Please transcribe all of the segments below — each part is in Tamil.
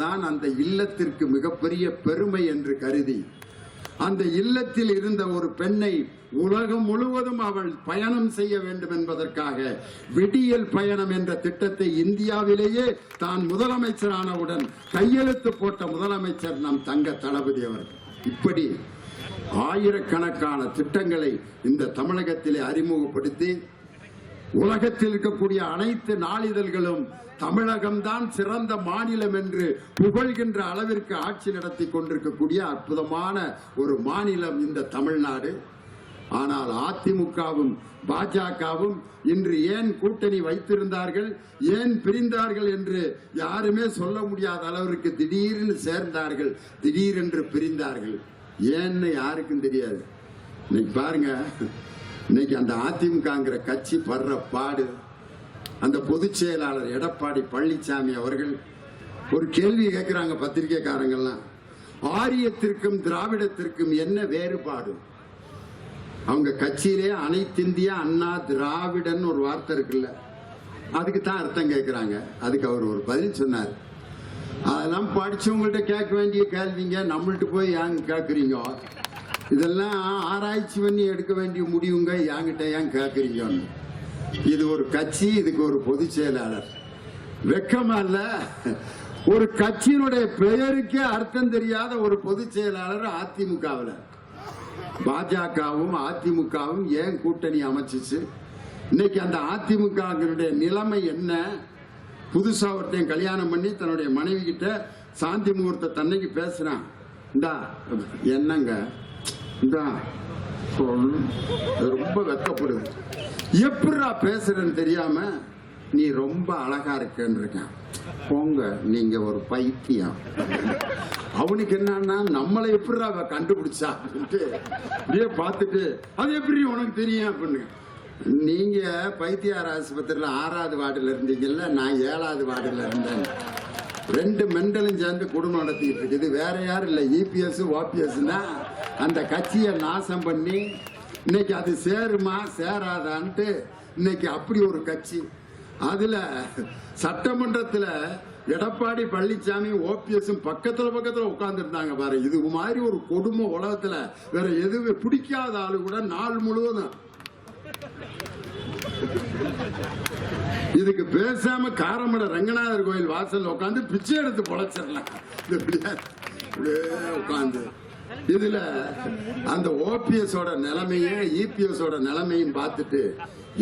என்பதுதான் அந்த இல்லத்திற்கு மிகப்பெரிய பெருமை என்று கருதி அந்த இல்லத்தில் இருந்த ஒரு பெண்ணை உலகம் முழுவதும் அவள் பயணம் செய்ய வேண்டும் என்பதற்காக விடியல் பயணம் என்ற திட்டத்தை இந்தியாவிலேயே தான் முதலமைச்சரானவுடன் கையெழுத்து போட்ட முதலமைச்சர் நம் தங்க தளபதி அவர்கள். இப்படி ஆயிரக்கணக்கான திட்டங்களை இந்த தமிழகத்திலே அறிமுகப்படுத்தி உலகத்தில் இருக்கக்கூடிய அனைத்து நாளிதழ்களும் தமிழகம்தான் சிறந்த மாநிலம் என்று புகழ்கின்ற அளவிற்கு ஆட்சி நடத்தி கொண்டிருக்கக்கூடிய அற்புதமான ஒரு மாநிலம் இந்த தமிழ்நாடு. ஆனால் அதிமுகவும் பாஜகவும் இன்று ஏன் கூட்டணி வைத்திருந்தார்கள், ஏன் பிரிந்தார்கள் என்று யாருமே சொல்ல முடியாத அளவிற்கு திடீர்னு சேர்ந்தார்கள், திடீரென்று பிரிந்தார்கள். ஏன்னு யாருக்கும் தெரியாது. இன்னைக்கு பாருங்க, இன்னைக்கு அந்த அதிமுகங்கிற கட்சி படுற பாடு. அந்த பொதுச் செயலாளர் எடப்பாடி பழனிசாமி அவர்கள் ஒரு கேள்வி கேட்கிறாங்க பத்திரிகைக்காரங்கள்லாம், ஆரியத்திற்கும் திராவிடத்திற்கும் என்ன வேறுபாடு? அவங்க கட்சியிலே அனைத்திந்திய அண்ணா திராவிடன் ஒரு வார்த்தை இருக்குல்ல, அதுக்கு தான் அர்த்தம் கேட்கிறாங்க. அதுக்கு அவர் ஒரு பதில் சொன்னார். அதெல்லாம் படிச்சவங்கள்ட்ட கேட்க வேண்டிய கேள்விங்க, நம்மள்ட்ட போய் ஏன் கேட்குறீங்க? இதெல்லாம் ஆராய்ச்சி பண்ணி எடுக்க வேண்டிய முடிவுங்க, என்கிட்ட ஏன் கேட்குறீங்கன்னு. இது ஒரு கட்சி, இதுக்கு ஒரு பொதுச் செயலாளர். வெக்கமா இல்ல? ஒரு கட்சியினுடைய பெயருக்கே அர்த்தம் தெரியாத ஒரு பொதுச் செயலாளர் அதிமுகவில். பாஜகவும் அதிமுகவும் ஏன் கூட்டணி அமைச்சிச்சு? இன்னைக்கு அந்த அதிமுகவினுடைய நிலைமை என்ன? புதுசா ஒருத்தையும் கல்யாணம் பண்ணி தன்னுடைய மனைவி கிட்ட சாந்தி முகூர்த்த தன்னைக்கு பேசுறான். இந்தா என்னங்க இந்தா சொல்லு, ரொம்ப வெக்கப்படுது. எப்படா பேசுறேன்னு தெரியாம நீ ரொம்ப அழகா இருக்கேன்னு இருக்கேன். போங்க, நீங்க ஒரு பைத்தியம். அவனுக்கு என்னன்னா நம்மளை எப்படா அவ கண்டுபிடிச்சா அப்படியே பார்த்துட்டு அது எப்படி உனக்கு தெரியும் அப்படின்னு. நீங்க பைத்தியார் ஆஸ்பத்திரியில 6வது வார்டுல இருந்தீங்கல்ல, நான் 7வது வார்டுல இருந்தேன். 2 மெண்டலும் சேர்ந்து குடும்பம் நடத்திட்டு இருக்குது. வேற யாரும் இல்லை, இபிஎஸ் ஓபிஎஸ் தான் அந்த கட்சியை நாசம் பண்ணி இன்னைக்கு அது சேருமா சேராதான்ட்டு இன்னைக்கு அப்படி ஒரு கட்சி. அதுல சட்டமன்றத்தில் எடப்பாடி பழனிசாமி ஓபிஎஸும் பக்கத்துல உட்கார்ந்து இருந்தாங்க பாரு. இது மாதிரி ஒரு கொடுமை உலகத்துல வேற எதுவுமே பிடிக்காத ஆளு கூட நாள் முழுவதும் இதுக்கு பேசாம காரமட ரங்கநாதர் கோயில் வாசல் உட்காந்து பிச்சை எடுத்து பொழைச்சிடலாம் உட்காந்து. இதுல அந்த ஓபிஎஸ் ஓட நிலைமையே இபிஎஸ் ஓட நிலைமையும் பார்த்துட்டு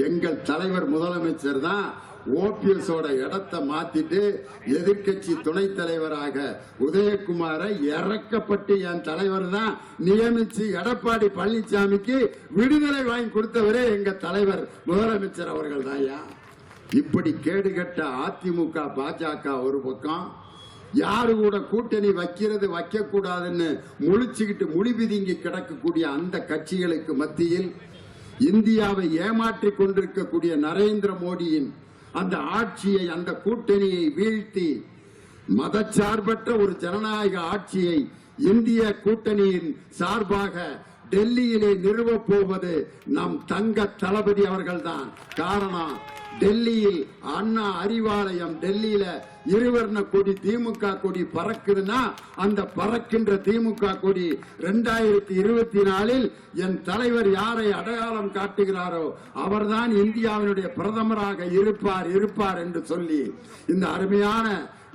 எங்கள் தலைவர் முதலமைச்சர் தான் ஓபிஎஸ் ஓட இடத்தை மாத்திட்டு எதிர்கட்சி துணைத் தலைவராக உதயகுமாரை இறக்கப்பட்டு என் தலைவர் தான் நியமிச்சு எடப்பாடி பழனிசாமிக்கு விடுதலை வாங்கி கொடுத்தவரே எங்க தலைவர் முதலமைச்சர் அவர்கள் தான். இப்படி கேடுகட்ட அதிமுக பாஜக ஒரு பக்கம், யாரு கூட கூட்டணி வைக்கிறது வைக்க கூடாதுன்னு முழிச்சுக்கிட்டு முடிவிதிங்கி கிடக்கக்கூடிய அந்த கட்சிகளுக்கு மத்தியில் இந்தியாவை ஏமாற்றிக் கொண்டிருக்கக்கூடிய நரேந்திர மோடியின் அந்த ஆட்சியை, அந்த கூட்டணியை வீழ்த்தி மதச்சார்பற்ற ஒரு ஜனநாயக ஆட்சியை இந்திய கூட்டணியின் சார்பாக டெல்லியிலே நிறுவப் போவது நம் தங்க தளபதி அவர்கள்தான். காரணம், டெல்லியில் அண்ணா அறிவாலயம், டெல்லியில இருவர்ண கொடி திமுக கொடி பறக்குதுன்னா அந்த பறக்கின்ற திமுக கொடி 2024 என் தலைவர் யாரை அடையாளம் காட்டுகிறாரோ அவர்தான் இந்தியாவினுடைய பிரதமராக இருப்பார் என்று சொல்லி இந்த அருமையான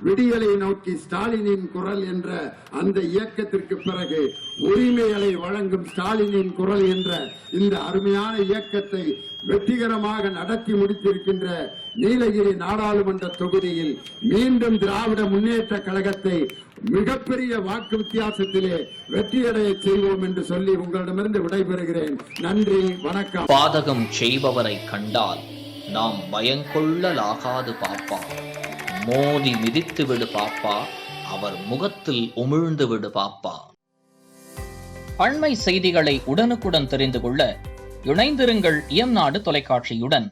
விடியலை நோக்கி ஸ்டாலினின் குரல் என்ற அந்த இயக்கத்திற்கு பிறகு உரிமைகளை வழங்கும் ஸ்டாலினின் குரல் என்ற இந்த அருமையான இயக்கத்தை வெற்றிகரமாக நடத்தி முடித்திருக்கின்ற நீலகிரி நாடாளுமன்ற தொகுதியில் மீண்டும் திராவிட முன்னேற்ற கழகத்தை மிகப்பெரிய வாக்கு வித்தியாசத்திலே வெற்றியடைய செய்வோம் என்று சொல்லி உங்களிடமிருந்து விடைபெறுகிறேன். நன்றி, வணக்கம். பாதகம் செய்பவரை கண்டால் நாம் பயங்கொள்ளலாகாது பாப்பா. மோதி மிதித்து விடு பாப்பா, அவர் முகத்தில் உமிழ்ந்து விடு பாப்பா. அண்மை செய்திகளை உடனுக்குடன் தெரிந்து கொள்ள இணைந்திருங்கள் இயம்நாடு தொலைக்காட்சியுடன்.